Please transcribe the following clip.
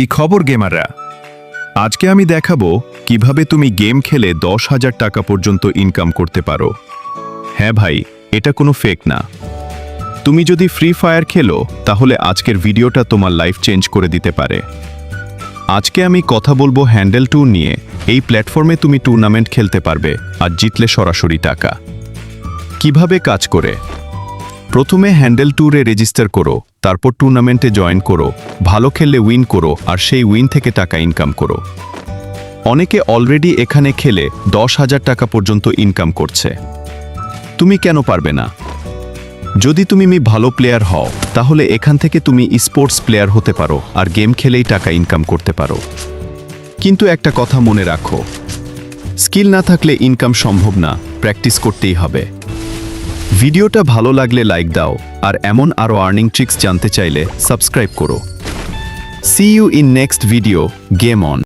কি খবর গেমাররা? আজকে আমি দেখাবো কিভাবে তুমি গেম খেলে 10,000 টাকা পর্যন্ত ইনকাম করতে পারো। হ্যাঁ ভাই, এটা কোনো ফেক না। তুমি যদি ফ্রি ফায়ার খেলো তাহলে আজকের ভিডিওটা তোমার লাইফ চেঞ্জ করে দিতে পারে। আজকে আমি কথা বলবো হ্যান্ডেল ট্যুর নিয়ে। এই প্ল্যাটফর্মে তুমি টুর্নামেন্ট খেলতে পারবে আর জিতলে সরাসরি টাকা। কিভাবে কাজ করে? প্রথমে হ্যান্ডেল ট্যুরে রেজিস্টার করো, তারপর টুর্নামেন্টে জয়েন করো, ভালো খেললে উইন করো আর সেই উইন থেকে টাকা ইনকাম করো। অনেকে অলরেডি এখানে খেলে 10,000 টাকা পর্যন্ত ইনকাম করছে। তুমি কেন পারবে না? যদি তুমি ভালো প্লেয়ার হও তাহলে এখান থেকে তুমি স্পোর্টস প্লেয়ার হতে পারো আর গেম খেলেই টাকা ইনকাম করতে পারো। কিন্তু একটা কথা মনে রাখো, স্কিল না থাকলে ইনকাম সম্ভব না, প্র্যাকটিস করতেই হবে। ভিডিওটা ভালো লাগলে লাইক দাও আর এমন আরও আর্নিং ট্রিক্স জানতে চাইলে সাবস্ক্রাইব করো। See you in next video. Game on.